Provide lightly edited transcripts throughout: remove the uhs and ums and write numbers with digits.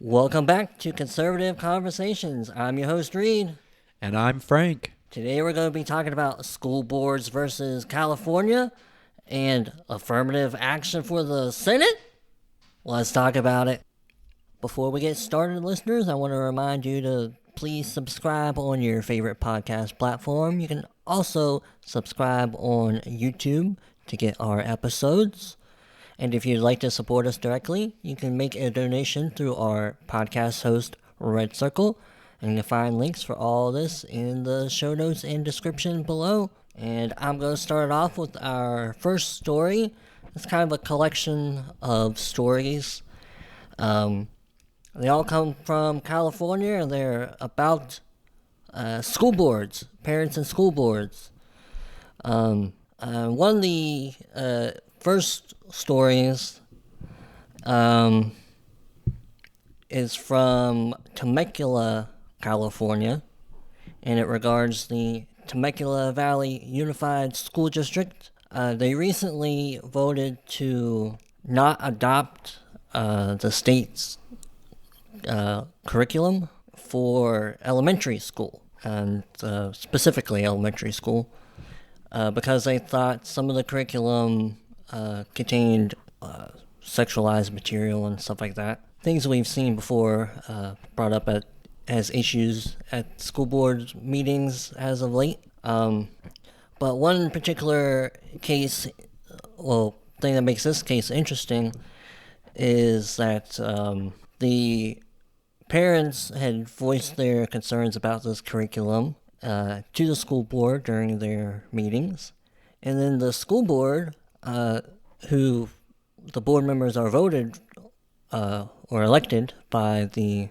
Welcome back to Conservative Conversations. I'm your host, Reid. And I'm Frank. Today we're going to be talking about school boards versus California and affirmative action for the Senate. Let's talk about it. Before we get started, listeners, I want to remind you to please subscribe on your favorite podcast platform. You can also subscribe on YouTube to get our episodes. And if you'd like to support us directly, you can make a donation through our podcast host, Red Circle. And you can find links for all this in the show notes and description below. And I'm going to start off with our first story. It's kind of a collection of stories. They all come from California, and they're about school boards, parents and school boards. One of the first stories is from Temecula, California, and it regards the Temecula Valley Unified School District. They recently voted to not adopt the state's curriculum for elementary school, and specifically elementary school, because they thought some of the curriculum contained sexualized material and stuff like that. Things we've seen before, brought up as issues at school board meetings as of late. But one particular case, thing that makes this case interesting is that the parents had voiced their concerns about this curriculum to the school board during their meetings. And then the school board, who the board members are voted or elected by the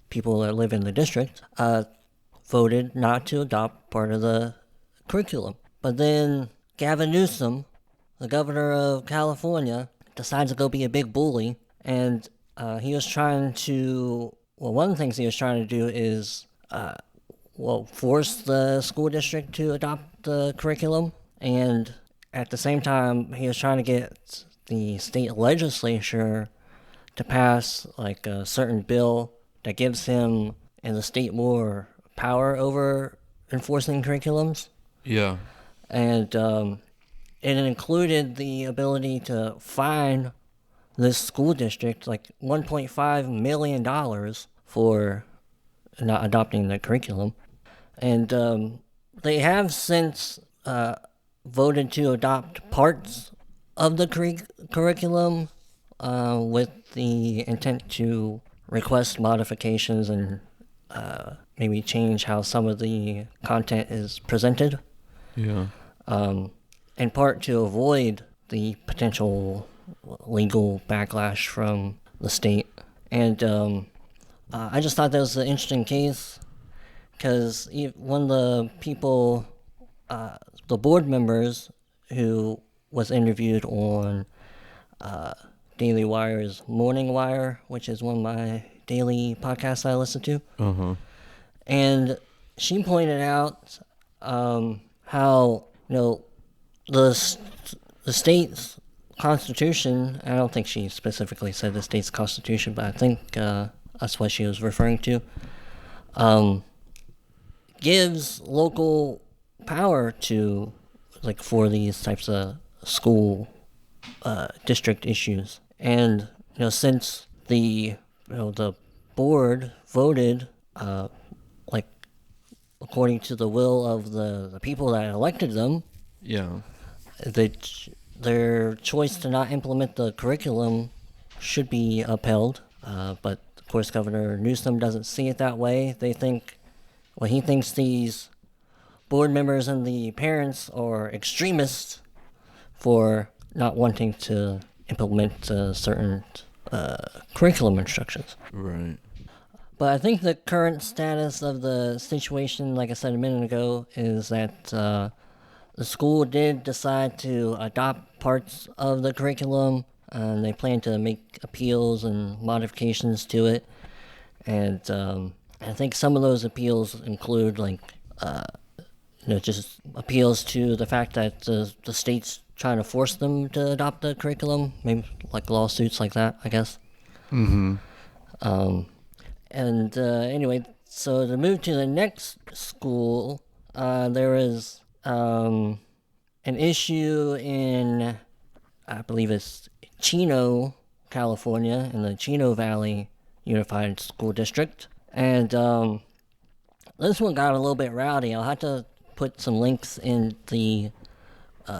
people that live in the district, voted not to adopt part of the curriculum. But then Gavin Newsom, the governor of California, decides to go be a big bully, and he was trying to, one of the things he was trying to do is, force the school district to adopt the curriculum, and at the same time, he was trying to get the state legislature to pass, like, a certain bill that gives him and the state more power over enforcing curriculums. Yeah. And it included the ability to fine this school district like $1.5 million for not adopting the curriculum. And they have since voted to adopt parts of the curriculum with the intent to request modifications and maybe change how some of the content is presented. Yeah. In part to avoid the potential legal backlash from the state. And I just thought that was an interesting case because one of the people, the board members who was interviewed on Daily Wire's Morning Wire, which is one of my daily podcasts I listen to. Uh-huh. And she pointed out how, the state's constitution, I don't think she specifically said the state's constitution, but I think that's what she was referring to, gives local power to, like, for these types of school district issues. And, since the board voted, according to the will of the people that elected them, Yeah. Their choice to not implement the curriculum should be upheld. But, of course, Governor Newsom doesn't see it that way. He thinks these board members and the parents are extremists for not wanting to implement certain curriculum instructions. Right. But I think the current status of the situation, like I said a minute ago, is that the school did decide to adopt parts of the curriculum, and they plan to make appeals and modifications to it. And I think some of those appeals include, just appeals to the fact that the state's trying to force them to adopt the curriculum, maybe like lawsuits like that, I guess. Mm-hmm. Anyway, so to move to the next school, there is an issue in, I believe it's Chino, California, in the Chino Valley Unified School District. And this one got a little bit rowdy. I'll have to put some links in the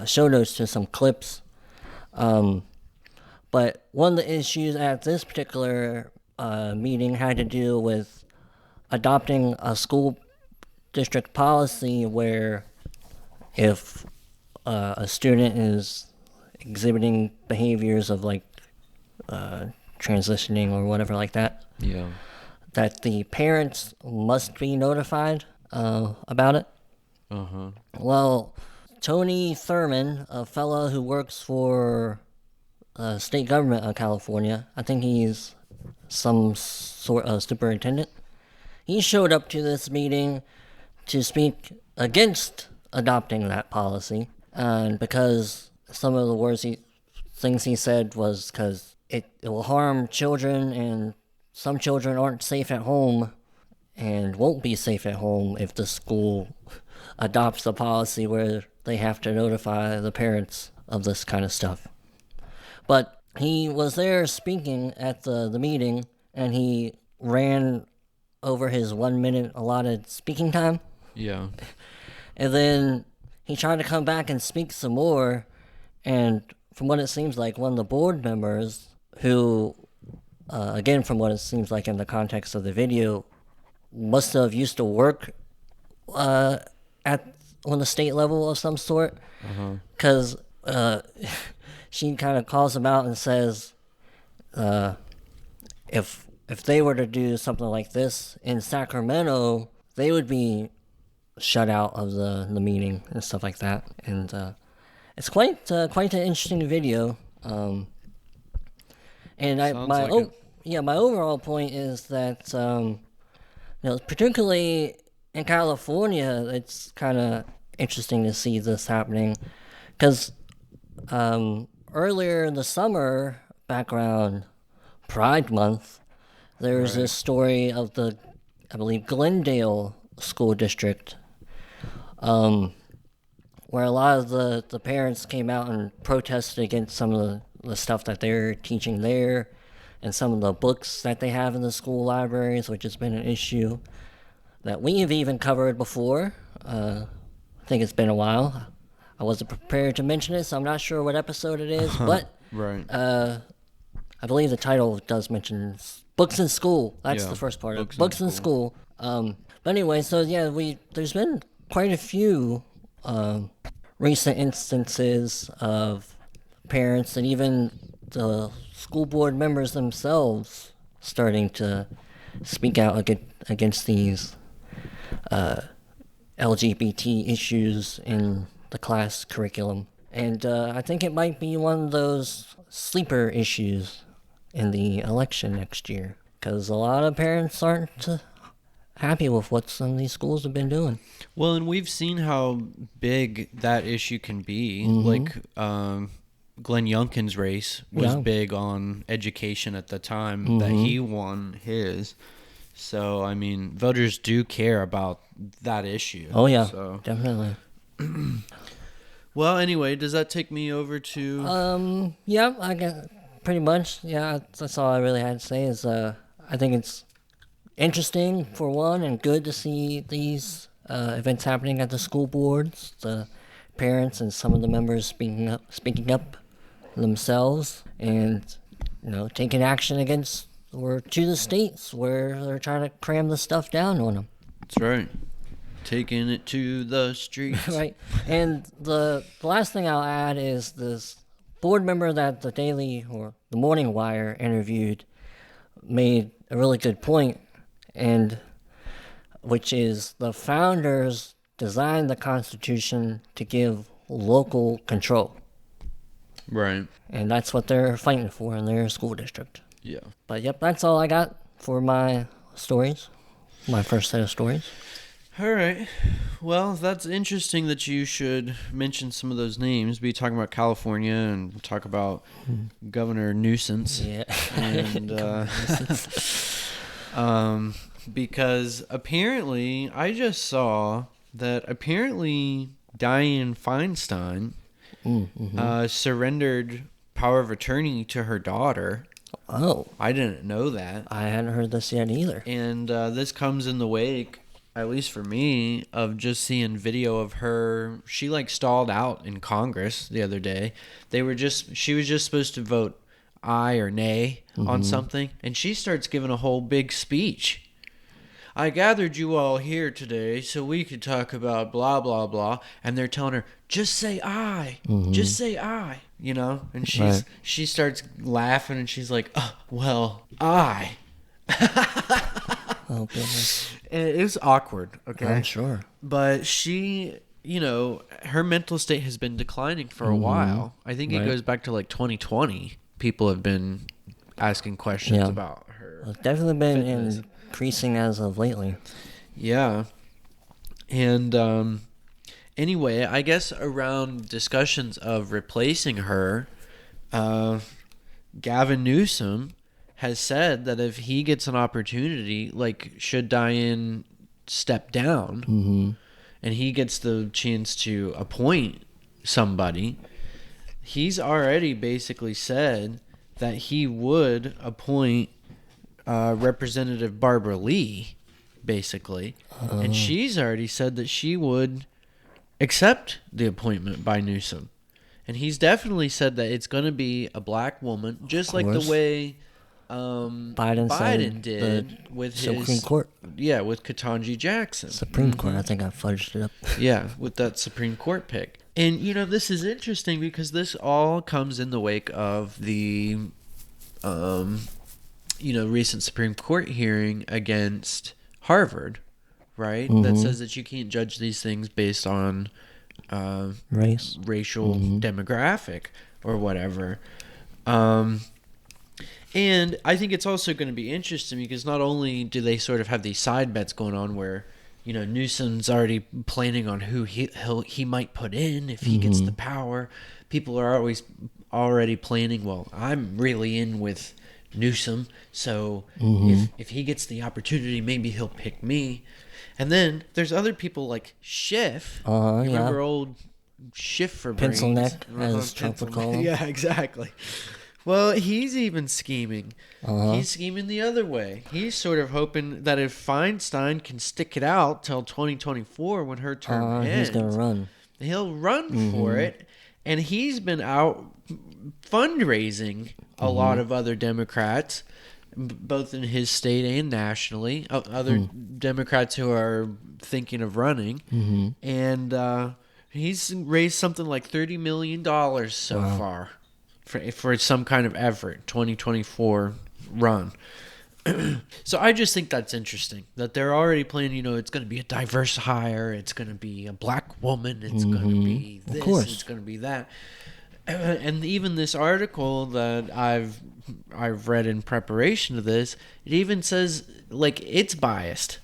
show notes to some clips. But one of the issues at this particular meeting had to do with adopting a school district policy where if a student is exhibiting behaviors of like transitioning or whatever like that, Yeah. that the parents must be notified about it. Uh-huh. Well, Tony Thurman, a fellow who works for state government of California, I think he's some sort of superintendent, he showed up to this meeting to speak against adopting that policy. And because some of the things he said was because it will harm children, and some children aren't safe at home and won't be safe at home if the school adopts a policy where they have to notify the parents of this kind of stuff. But he was there speaking at the meeting, and he ran over his 1 minute allotted speaking time. Yeah. And then he tried to come back and speak some more, and from what it seems like, one of the board members who, again, from what it seems like in the context of the video, must have used to work on the state level of some sort, because she kind of calls him out and says, if they were to do something like this in Sacramento, they would be shut out of the meeting and stuff like that. And it's quite an interesting video. My overall point is that particularly in California, it's kind of interesting to see this happening, because earlier in the summer, back around Pride Month, there was this story of the, I believe, Glendale school district, where a lot of the parents came out and protested against some of the stuff that they're teaching there, and some of the books that they have in the school libraries, which has been an issue that we have even covered before. I think it's been a while. I wasn't prepared to mention it, so I'm not sure what episode it is, but Right. I believe the title does mention books in school. That's the first part of it. Books in school. But anyway, so yeah, there's been quite a few recent instances of parents and even the school board members themselves starting to speak out against these LGBT issues in the class curriculum. And I think it might be one of those sleeper issues in the election next year, because a lot of parents aren't happy with what some of these schools have been doing. Well, and we've seen how big that issue can be. Like, Glenn Youngkin's race was big on education at the time that he won his. So, I mean, voters do care about that issue. Oh, yeah, so. Definitely. Well, anyway, does that take me over to... Yeah, I guess pretty much. Yeah, that's all I really had to say is I think it's interesting, for one, and good to see these events happening at the school boards, the parents and some of the members speaking up themselves, and taking action against or to the states where they're trying to cram the stuff down on them. That's right. Taking it to the streets. Right. And the last thing I'll add is this board member that the Daily or the Morning Wire interviewed made a really good point, and which is the founders designed the Constitution to give local control. Right. And that's what they're fighting for in their school district. Yeah. But yep, that's all I got for my stories. My first set of stories. All right. Well, that's interesting that you should mention some of those names. Be talking about California and talk about Governor Nuisance. Yeah. And because apparently I just saw that apparently Dianne Feinstein surrendered power of attorney to her daughter. Oh. I didn't know that. I hadn't heard this yet either. And this comes in the wake, at least for me, of just seeing video of her. She like stalled out in Congress the other day. She was just supposed to vote aye or nay on something, and she starts giving a whole big speech. I gathered you all here today so we could talk about blah, blah, blah. And they're telling her, just say aye. Just say aye. You know? And she starts laughing and she's like, well, aye. Oh, goodness. It was awkward, okay? I'm sure. But she, her mental state has been declining for a while. I think it goes back to like 2020. People have been asking questions about her. It's definitely been fitness. Increasing as of lately. Yeah. And anyway, I guess around discussions of replacing her, Gavin Newsom has said that if he gets an opportunity, like should Dianne step down and he gets the chance to appoint somebody, he's already basically said that he would appoint Representative Barbara Lee, basically. And she's already said that she would accept the appointment by Newsom. And he's definitely said that it's going to be a black woman, just like the way Biden did with his Supreme Court. Yeah, with Ketanji Jackson. Supreme Court, I think I fudged it up. Yeah, with that Supreme Court pick. And, this is interesting because this all comes in the wake of the, recent Supreme Court hearing against Harvard, right? That says that you can't judge these things based on racial demographic or whatever. And I think it's also going to be interesting because not only do they sort of have these side bets going on where, Newsom's already planning on who he might put in if he gets the power. People are always already planning, well, I'm really in with Newsom, so if he gets the opportunity, maybe he'll pick me. And then there's other people like Schiff. Remember old Schiff for Pencil brains? neck, as Trump would call him. Yeah, exactly. Well, he's even scheming. He's scheming the other way. He's sort of hoping that if Feinstein can stick it out till 2024 when her term ends, he's going to run. He'll run for it. And he's been out fundraising a lot of other Democrats, both in his state and nationally, other Democrats who are thinking of running. And he's raised something like $30 million so far for some kind of effort, 2024 run. So I just think that's interesting that they're already planning, it's going to be a diverse hire. It's going to be a black woman. It's going to be this. It's going to be that. And even this article that I've read in preparation to this, it even says like it's biased,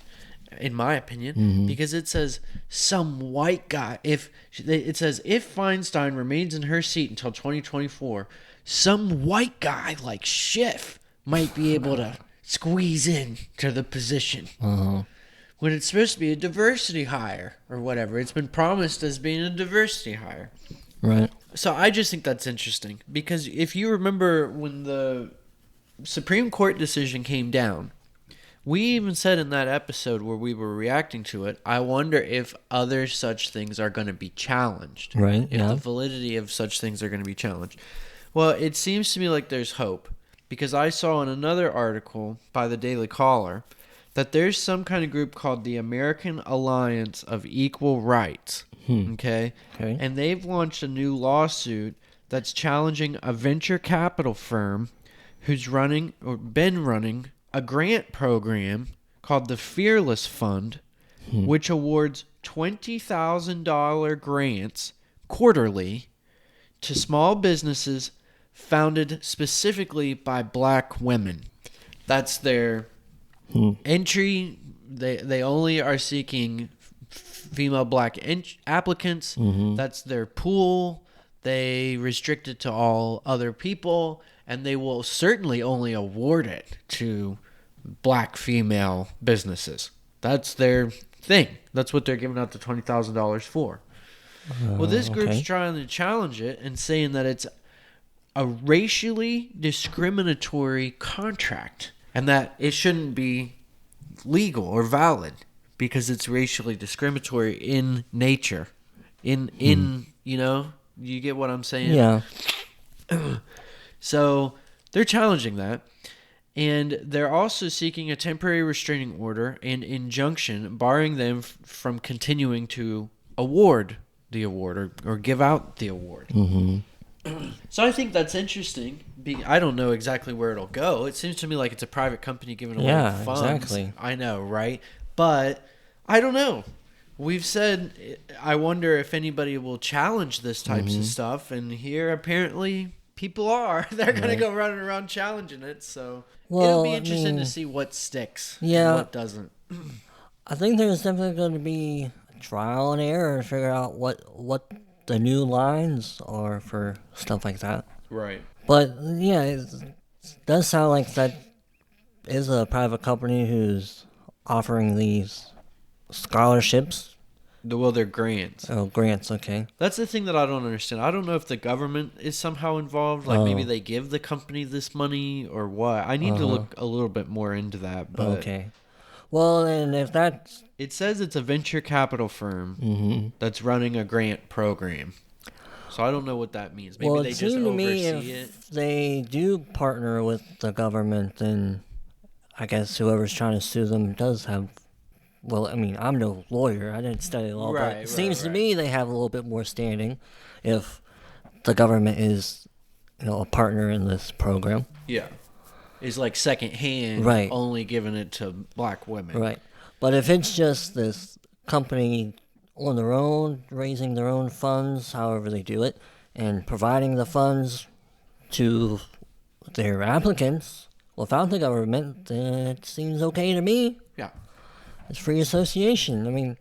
in my opinion, because it says some white guy. It says if Feinstein remains in her seat until 2024, some white guy like Schiff might be able to squeeze in to the position. When it's supposed to be a diversity hire or whatever. It's been promised as being a diversity hire. Right. So I just think that's interesting because if you remember when the Supreme Court decision came down, we even said in that episode where we were reacting to it, I wonder if other such things are going to be challenged. Right, If the validity of such things are going to be challenged. Well, it seems to me like there's hope because I saw in another article by the Daily Caller that there's some kind of group called the American Alliance of Equal Rights. Okay? And they've launched a new lawsuit that's challenging a venture capital firm who's running or been running a grant program called the Fearless Fund, which awards $20,000 grants quarterly to small businesses founded specifically by black women. That's their entry. They only are seeking female black applicants. That's their pool. They restrict it to all other people, and they will certainly only award it to black female businesses. That's their thing. That's what they're giving out the $20,000 for. Well, this group's trying to challenge it and saying that it's a racially discriminatory contract and that it shouldn't be legal or valid because it's racially discriminatory in nature. You know, you get what I'm saying? Yeah. So they're challenging that. And they're also seeking a temporary restraining order and injunction barring them from continuing to award the award or give out the award. So I think that's interesting. I don't know exactly where it'll go. It seems to me like it's a private company giving away funds. Exactly. I know, right? But I don't know. We've said, I wonder if anybody will challenge this types of stuff. And here, apparently, people are. They're going to go running around challenging it. So it'll be interesting to see what sticks and what doesn't. I think there's definitely going to be a trial and error to figure out what the new lines are for stuff like that. Right. But, yeah, it does sound like that is a private company who's offering these scholarships. Well, they're grants. Oh, grants, okay. That's the thing that I don't understand. I don't know if the government is somehow involved. Like, maybe they give the company this money or what. I need to look a little bit more into that. But okay. Well, and if that's... It says it's a venture capital firm that's running a grant program. So I don't know what that means. Maybe they just oversee it. If they do partner with the government, then I guess whoever's trying to sue them does have... Well, I mean, I'm no lawyer. I didn't study law, but it seems to me they have a little bit more standing if the government is, a partner in this program. Yeah. Is like secondhand, only giving it to black women. Right. But if it's just this company on their own, raising their own funds, however they do it, and providing the funds to their applicants without the government, then it seems okay to me. Yeah. It's free association. I mean,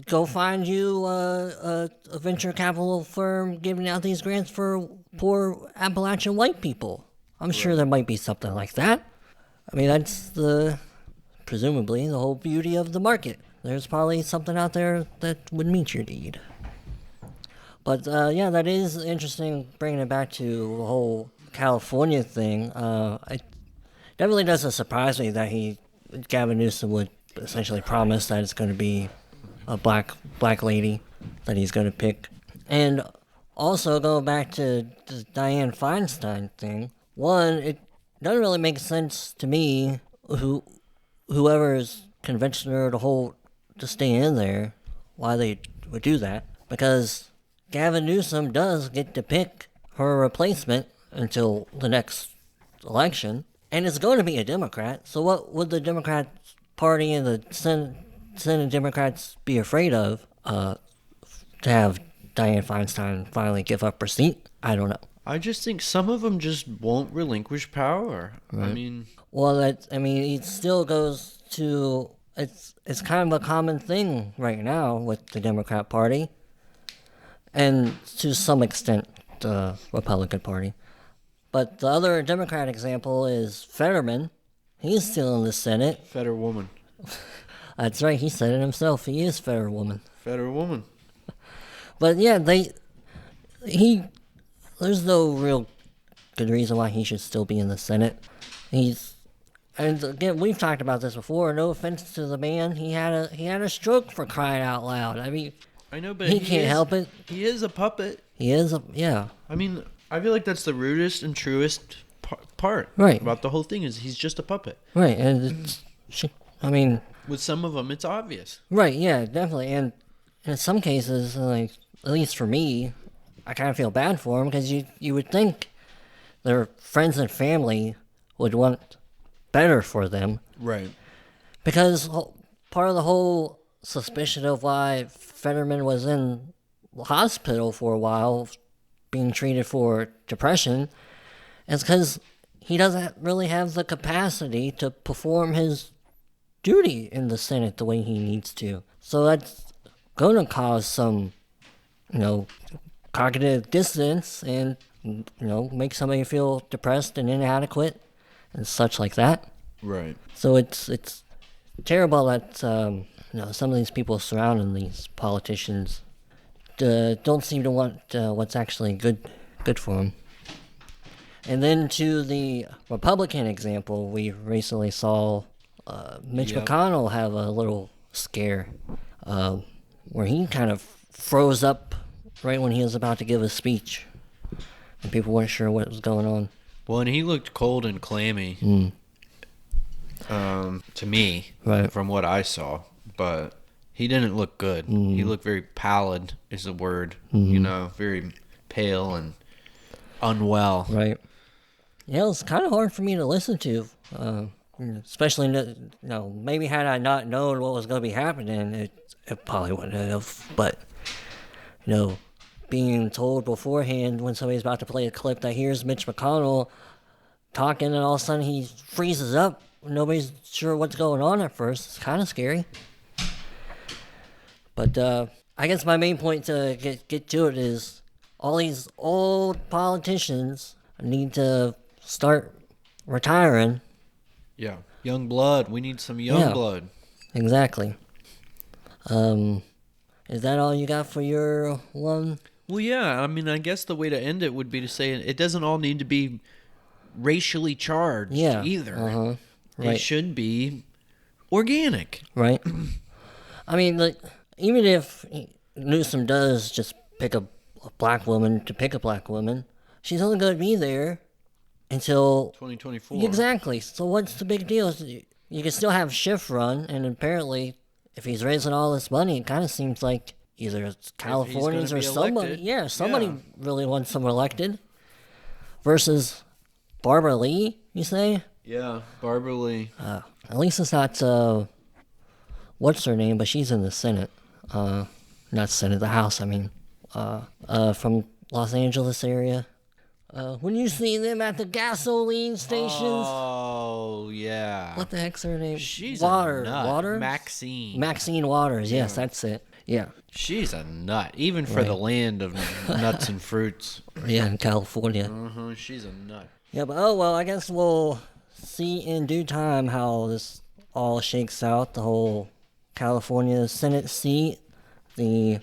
go find you a venture capital firm giving out these grants for poor Appalachian white people. I'm sure there might be something like that. I mean, that's presumably the whole beauty of the market. There's probably something out there that would meet your need. But yeah, that is interesting, bringing it back to the whole California thing. It definitely doesn't surprise me that Gavin Newsom would essentially promise that it's going to be a black lady that he's going to pick. And also, going back to the Dianne Feinstein thing, one, it doesn't really make sense to me whoever is convincing her to stay in there, why they would do that. Because Gavin Newsom does get to pick her replacement until the next election, and it's going to be a Democrat. So what would the Democrat Party and the Senate Democrats be afraid of to have Dianne Feinstein finally give up her seat? I don't know. I just think some of them just won't relinquish power. Right. I mean... Well, it still goes to... It's kind of a common thing right now with the Democrat Party, and to some extent the Republican Party. But the other Democrat example is Fetterman. He's still in the Senate. Fetterwoman. That's right, he said it himself. He is Fetterwoman. Fetterwoman. But yeah, there's no real good reason why he should still be in the Senate. And again, we've talked about this before. No offense to the man, he had a stroke, for crying out loud. I mean, I know, but he can't help it. He is a puppet. He is yeah. I mean, I feel like that's the rudest and truest part about the whole thing is he's just a puppet. Right, and with some of them, it's obvious. Right, yeah, definitely, and in some cases, like at least for me, I kind of feel bad for him because you would think their friends and family would want better for them. Right. Because part of the whole suspicion of why Fetterman was in the hospital for a while, being treated for depression, is because he doesn't really have the capacity to perform his duty in the Senate the way he needs to. So going to cause some, cognitive dissonance and, make somebody feel depressed and inadequate and such like that. Right. So it's terrible that, some of these people surrounding these politicians don't seem to want what's actually good for them. And then to the Republican example, we recently saw Mitch McConnell have a little scare where he kind of froze up right when he was about to give a speech, and people weren't sure what was going on. Well, and he looked cold and clammy to me, right, from what I saw, but he didn't look good. He looked very pallid, is the word, very pale and unwell. Right. Yeah, it was kind of hard for me to listen to, especially, maybe had I not known what was going to be happening, it probably wouldn't have. But, being told beforehand when somebody's about to play a clip that here's Mitch McConnell talking and all of a sudden he freezes up, nobody's sure what's going on at first, it's kind of scary. But I guess my main point to get to it is all these old politicians need to start retiring. Yeah. Young blood. We need some young blood. Exactly. Is that all you got for your one? Well, yeah. I mean, I guess the way to end it would be to say it doesn't all need to be racially charged either. Uh-huh. Right. It should be organic. Right. I mean, like, even if Newsom does just pick a black woman to pick a black woman, she's only going to be there until 2024. Exactly. So what's the big deal? You can still have shift run, and apparently, if he's raising all this money, it kind of seems like either it's Californians or somebody. Yeah, somebody really wants someone elected. Versus Barbara Lee, you say? Yeah, Barbara Lee. At least it's not what's her name, but she's in the Senate. Not Senate, the House. I mean, from Los Angeles area. When you see them at the gasoline stations. Oh, yeah. What the heck's her name? She's Water. a nut. Waters? Maxine Waters. Yes, that's it. Yeah. She's a nut, even for the land of nuts and fruits. Yeah, in California. She's a nut. Yeah, but I guess we'll see in due time how this all shakes out. The whole California Senate seat, the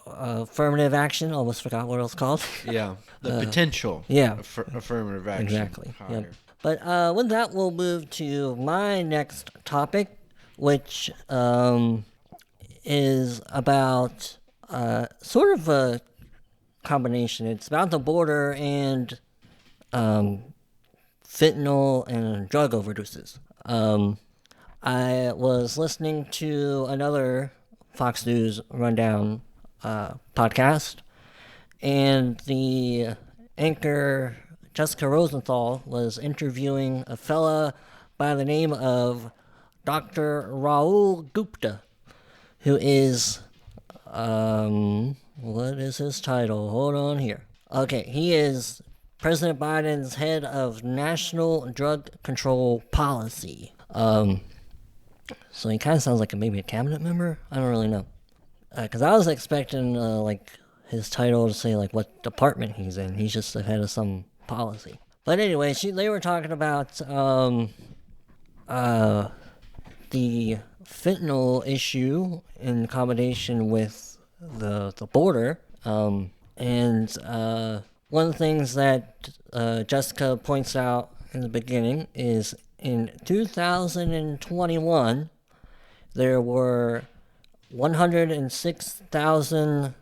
affirmative action. Almost forgot what it was called. Yeah, the potential. Yeah, affirmative action. Exactly. Yep. But with that, we'll move to my next topic, which is about sort of a combination. It's about the border and fentanyl and drug overdoses. I was listening to another Fox News Rundown podcast, and the anchor Jessica Rosenthal was interviewing a fella by the name of Dr. Rahul Gupta, who is, what is his title? Hold on here. Okay, he is President Biden's head of National Drug Control Policy. So he kind of sounds like maybe a cabinet member? I don't really know. Because I was expecting, his title to say, what department he's in. He's just the head of some policy. But anyway, they were talking about, the fentanyl issue in combination with the border. And one of the things that Jessica points out in the beginning is in 2021, there were 106,000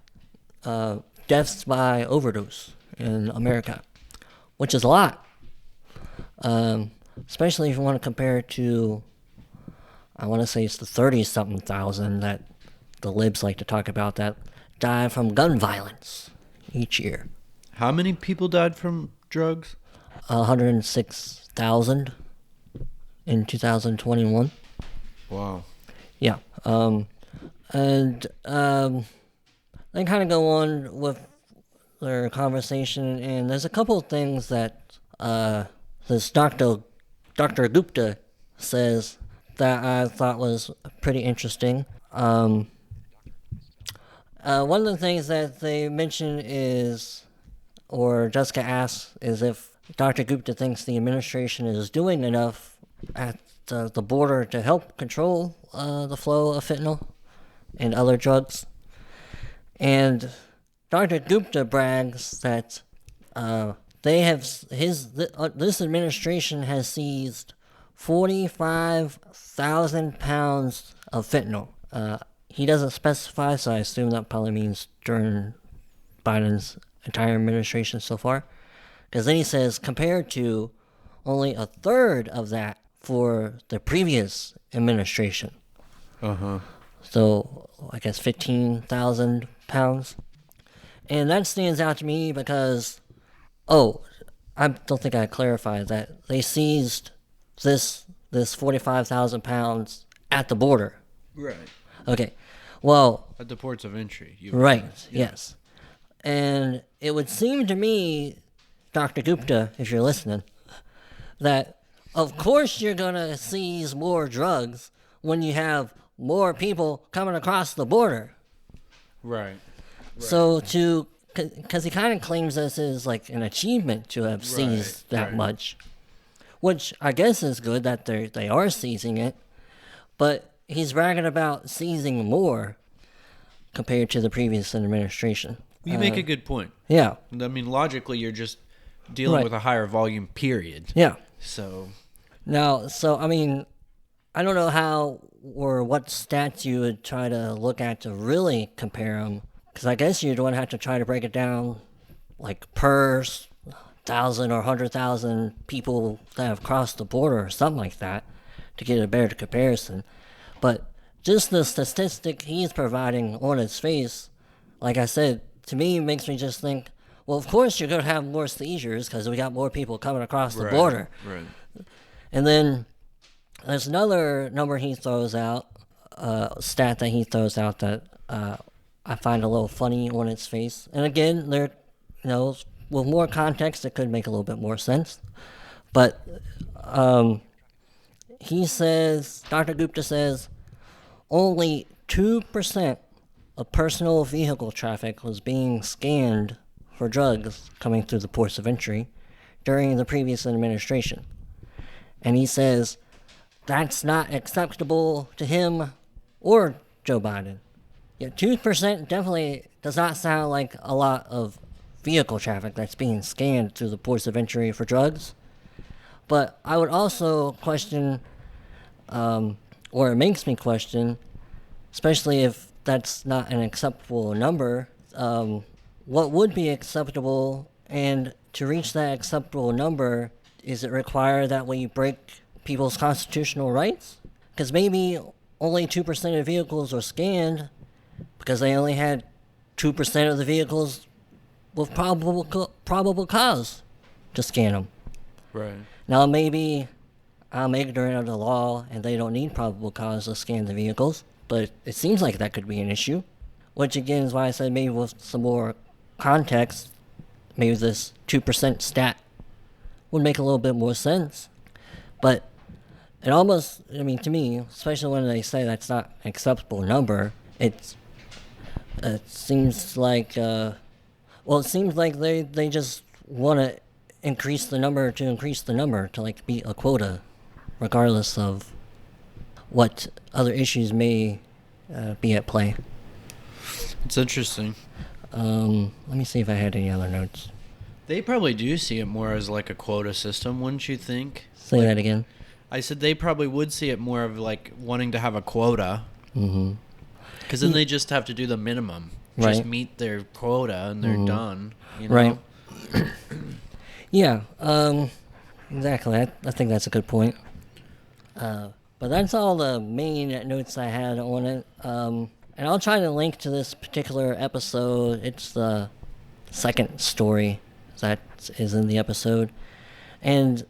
deaths by overdose in America, which is a lot. Especially if you want to compare it to, I want to say it's the 30-something thousand that the libs like to talk about that die from gun violence each year. How many people died from drugs? 106,000 in 2021. Wow. Yeah. And they kind of go on with their conversation, and there's a couple of things that this Dr. Gupta says that I thought was pretty interesting. One of the things that they mention is, or Jessica asks, is if Dr. Gupta thinks the administration is doing enough at the border to help control the flow of fentanyl and other drugs. And Dr. Gupta brags that this administration has seized 45,000 pounds of fentanyl. He doesn't specify, so I assume that probably means during Biden's entire administration so far. Because then he says, compared to only a third of that for the previous administration. So, I guess 15,000 pounds. And that stands out to me because, I don't think I clarified that they seized this 45,000 pounds at the border. Right. Okay. Well, At the ports of entry. right. Yes. And it would seem to me, Dr. Gupta, if you're listening, that of course you're going to seize more drugs when you have more people coming across the border. Right. So because he kind of claims this is like an achievement to have seized that much, which I guess is good that they are seizing it, but he's bragging about seizing more compared to the previous administration. You make a good point. Yeah. I mean, logically, you're just dealing with a higher volume, period. Yeah. So. Now, I mean, I don't know how or what stats you would try to look at to really compare them, because I guess you'd want to have to try to break it down like per 1,000 or 100,000 people that have crossed the border or something like that to get a better comparison. But just the statistic he's providing on his face, like I said, to me it makes me just think, well, of course you're going to have more seizures because we got more people coming across the border. Right. And then there's another number he throws out, stat that he throws out that I find a little funny on its face. And again, with more context, it could make a little bit more sense. But he says, Dr. Gupta says, only 2% of personal vehicle traffic was being scanned for drugs coming through the ports of entry during the previous administration. And he says that's not acceptable to him or Joe Biden. Yeah, 2% definitely does not sound like a lot of vehicle traffic that's being scanned through the ports of entry for drugs. But I would also question, or it makes me question, especially if that's not an acceptable number, what would be acceptable, and to reach that acceptable number, is it required that we break people's constitutional rights? Because maybe only 2% of vehicles were scanned because they only had 2% of the vehicles with probable cause to scan them. Right. Now maybe I'm ignorant of the law and they don't need probable cause to scan the vehicles, but it seems like that could be an issue. Which again is why I said maybe with some more context, maybe this 2% stat would make a little bit more sense. But it almost, I mean, to me, especially when they say that's not an acceptable number, it seems like, it seems like they just want to increase the number to like beat a quota, regardless of what other issues may be at play. It's interesting. Let me see if I had any other notes. They probably do see it more as like a quota system, wouldn't you think? Say that again. I said they probably would see it more of like wanting to have a quota. Mm-hmm. Because then they just have to do the minimum. Right. Just meet their quota and they're done. You know? Right. Yeah, exactly. I think that's a good point. But that's all the main notes I had on it. And I'll try to link to this particular episode. It's the second story that is in the episode. And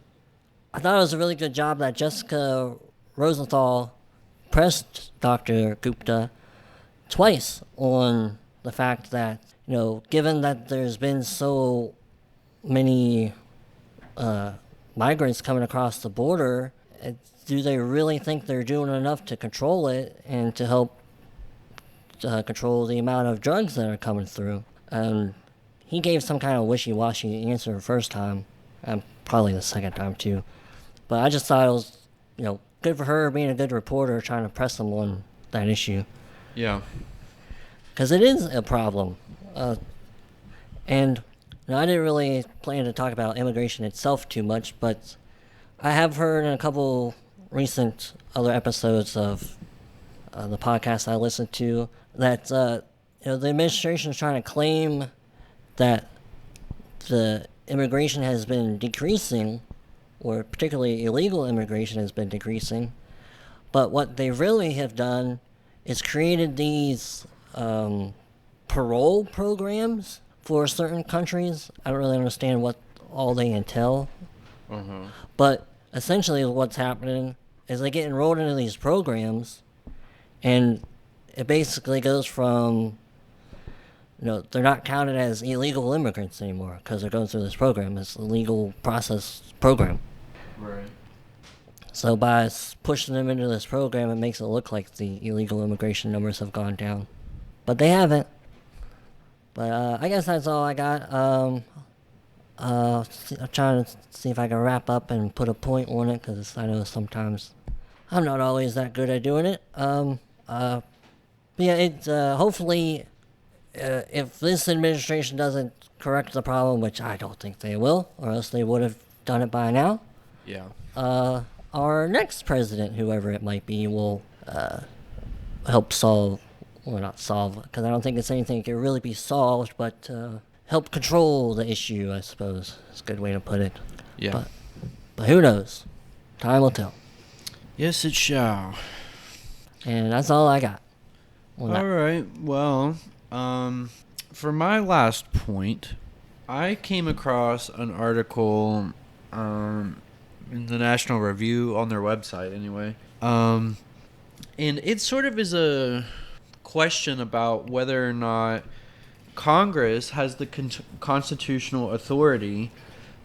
I thought it was a really good job that Jessica Rosenthal pressed Dr. Gupta twice on the fact that, given that there's been so many migrants coming across the border, do they really think they're doing enough to control it and to help control the amount of drugs that are coming through. And he gave some kind of wishy-washy answer the first time, and probably the second time too. But I just thought it was, good for her being a good reporter trying to press them on that issue. Yeah. Because it is a problem. And I didn't really plan to talk about immigration itself too much, but I have heard in a couple recent other episodes of the podcast I listened to that the administration is trying to claim that the immigration has been decreasing, or particularly illegal immigration has been decreasing. But what they really have done is created these parole programs for certain countries. I don't really understand what all they entail. But essentially what's happening is they get enrolled into these programs, and it basically goes from, they're not counted as illegal immigrants anymore because they're going through this program. It's a legal process program. Right. So by pushing them into this program, it makes it look like the illegal immigration numbers have gone down. But they haven't. But I guess that's all I got. I'm trying to see if I can wrap up and put a point on it, because I know sometimes I'm not always that good at doing it. But yeah, hopefully, if this administration doesn't correct the problem, which I don't think they will, or else they would have done it by now. Yeah. Our next president, whoever it might be, will help solve, well, not solve, because I don't think it's anything that can really be solved, but help control the issue, I suppose. That's a good way to put it. Yeah. But who knows? Time will tell. Yes, it shall. And that's all I got. All right. Well, for my last point, I came across an article in the National Review on their website, anyway. And it sort of is a question about whether or not Congress has the constitutional authority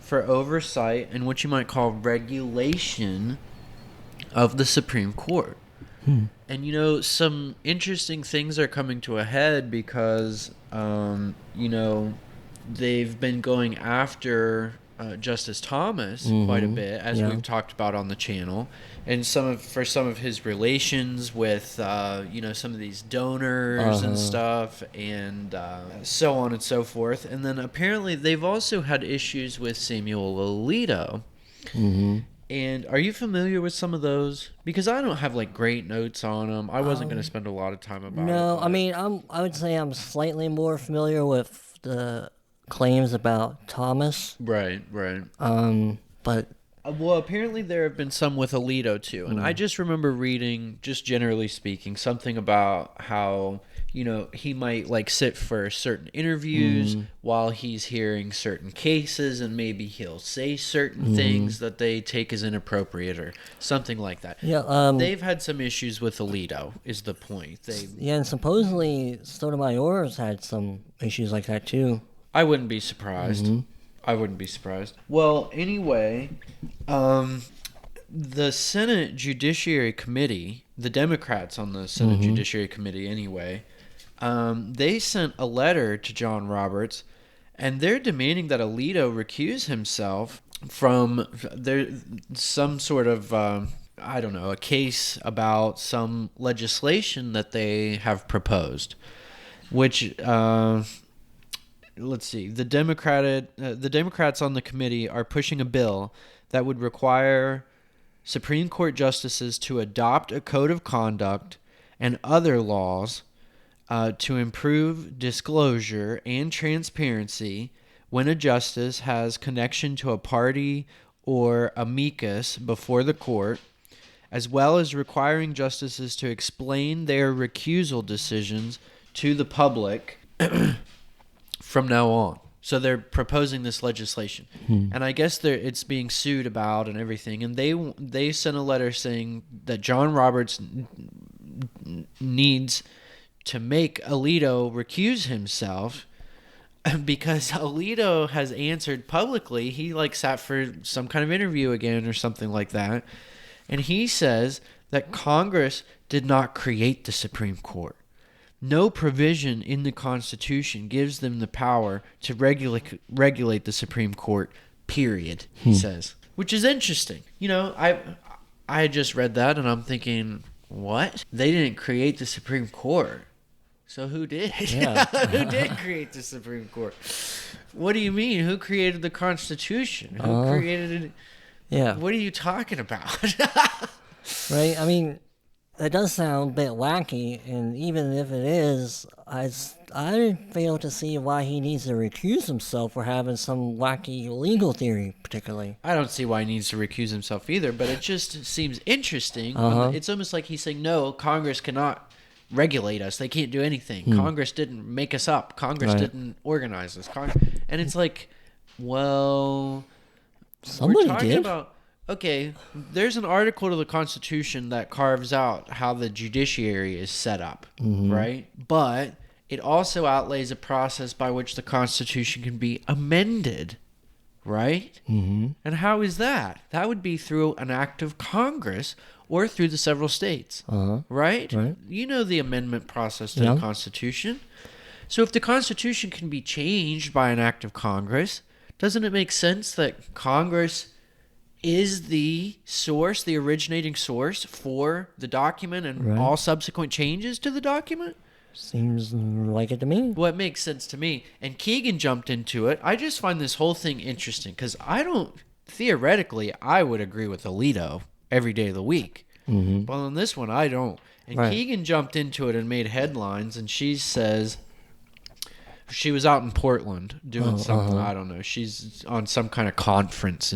for oversight and what you might call regulation of the Supreme Court. And, some interesting things are coming to a head because, they've been going after Justice Thomas quite a bit, as we've talked about on the channel, and for some of his relations with some of these donors and stuff, and so on and so forth. And then apparently they've also had issues with Samuel Alito. And are you familiar with some of those? Because I don't have great notes on them. I wasn't going to spend a lot of time about it. No, I mean, I would say I'm slightly more familiar with the claims about Thomas. Right. But well, apparently there have been some with Alito too, and I just remember reading, just generally speaking, something about how he might sit for certain interviews while he's hearing certain cases, and maybe he'll say certain things that they take as inappropriate or something like that. Yeah, they've had some issues with Alito, is the point. And supposedly Sotomayor's had some issues like that too. I wouldn't be surprised. I wouldn't be surprised. Well, anyway, the Senate Judiciary Committee, the Democrats on the Senate Judiciary Committee anyway, they sent a letter to John Roberts, and they're demanding that Alito recuse himself from some sort of, a case about some legislation that they have proposed, which... let's see. The Democrats on the committee are pushing a bill that would require Supreme Court justices to adopt a code of conduct and other laws to improve disclosure and transparency when a justice has connection to a party or amicus before the court, as well as requiring justices to explain their recusal decisions to the public from now on. So they're proposing this legislation, and I guess it's being sued about and everything. And they sent a letter saying that John Roberts needs to make Alito recuse himself because Alito has answered publicly. He sat for some kind of interview again or something like that, and he says that Congress did not create the Supreme Court. No provision in the Constitution gives them the power to regulate the Supreme Court, period, he says. Which is interesting. You know, I had just read that and I'm thinking, what? They didn't create the Supreme Court. So who did? Yeah. Who did create the Supreme Court? What do you mean? Who created the Constitution? Who created it? Yeah. What are you talking about? Right? I mean, that does sound a bit wacky, and even if it is, I fail to see why he needs to recuse himself for having some wacky legal theory, particularly. I don't see why he needs to recuse himself either, but it just seems interesting. It's almost like he's saying, no, Congress cannot regulate us. They can't do anything. Congress didn't make us up. Congress didn't organize us. And it's like, well, Somebody we're talking did. about, okay, there's an article to the Constitution that carves out how the judiciary is set up, right? But it also outlays a process by which the Constitution can be amended, right? Mm-hmm. And how is that? That would be through an act of Congress or through the several states, right? You know the amendment process to the Constitution. So if the Constitution can be changed by an act of Congress, doesn't it make sense that Congress is the source, the originating source for the document and all subsequent changes to the document? Seems like it to me. Well, it makes sense to me. And Keegan jumped into it. I just find this whole thing interesting because theoretically, I would agree with Alito every day of the week. Mm-hmm. But on this one, I don't. And Keegan jumped into it and made headlines, and she says she was out in Portland doing something. I don't know. She's on some kind of conference,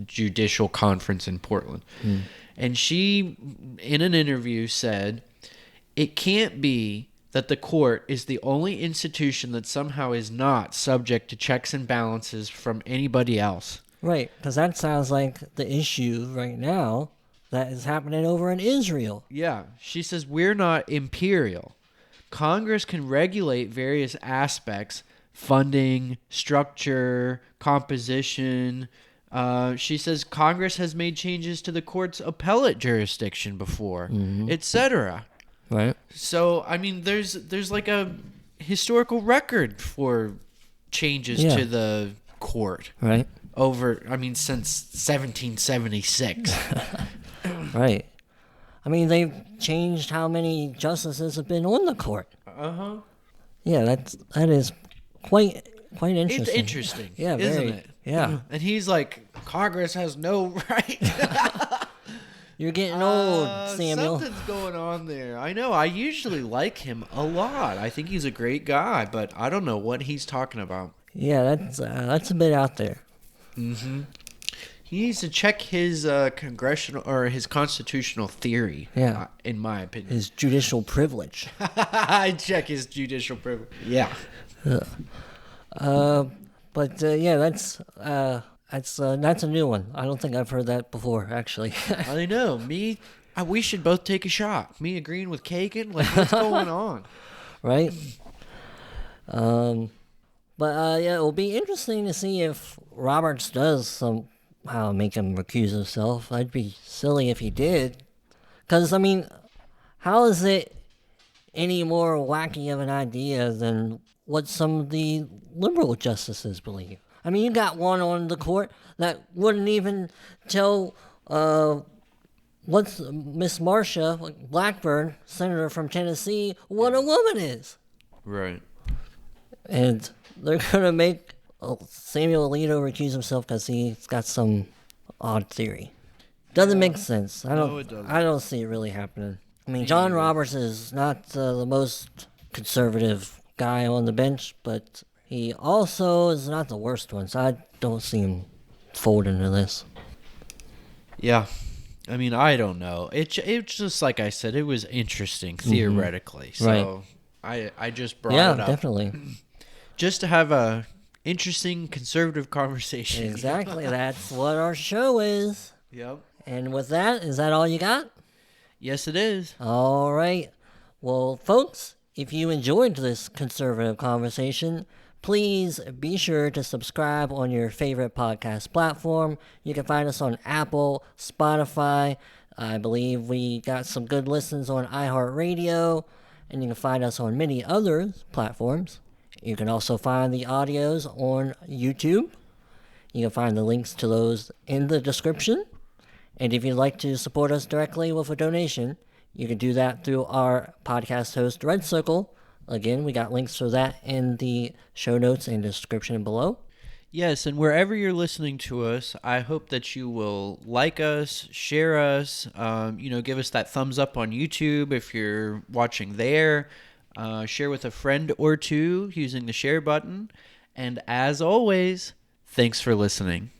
judicial conference in Portland. And she, in an interview, said, it can't be that the court is the only institution that somehow is not subject to checks and balances from anybody else. Right, because that sounds like the issue right now that is happening over in Israel. Yeah, she says we're not imperial. Congress can regulate various aspects, funding, structure, composition. She says Congress has made changes to the court's appellate jurisdiction before, etc. Right. So, I mean, there's like a historical record for changes to the court. Right. Since 1776. Right. I mean, they've changed how many justices have been on the court. Yeah, that is quite interesting. It's interesting, yeah, isn't it? Yeah. And he's like, Congress has no right. You're getting old, Samuel. Something's going on there. I know. I usually like him a lot. I think he's a great guy, but I don't know what he's talking about. Yeah, that's a bit out there. Mm-hmm. He needs to check his congressional or his constitutional theory. Yeah, in my opinion, his judicial privilege. I check his judicial privilege. Yeah. But that's a new one. I don't think I've heard that before, actually. I know. We should both take a shot. Me agreeing with Kagan. Like, what's going on? Right. But it will be interesting to see if Roberts does somehow make him recuse himself. I'd be silly if he did. Because, I mean, how is it any more wacky of an idea than what some of the liberal justices believe? I mean, you got one on the court that wouldn't even tell what's Miss Marsha Blackburn, senator from Tennessee, what a woman is. Right. And they're going to make Samuel Alito recuse himself because he's got some odd theory. Doesn't make sense. I don't see it really happening. I mean, John Roberts is not the most conservative guy on the bench, but he also is not the worst one, so I don't see him fold into this. Yeah. I mean, I don't know. It's just like I said, it was interesting theoretically. So I just brought it up. Yeah, definitely. Just to have a interesting conservative conversation. Exactly. That's what our show is. Yep. And with that, is that all you got? Yes, it is. All right. Well, folks, if you enjoyed this conservative conversation, please be sure to subscribe on your favorite podcast platform. You can find us on Apple, Spotify. I believe we got some good listens on iHeartRadio. and you can find us on many other platforms. You can also find the audios on YouTube. You can find the links to those in the description. And if you'd like to support us directly with a donation, you can do that through our podcast host, Red Circle. Again, we got links for that in the show notes and description below. Yes, and wherever you're listening to us, I hope that you will like us, share us, give us that thumbs up on YouTube if you're watching there. Share with a friend or two using the share button. And as always, thanks for listening.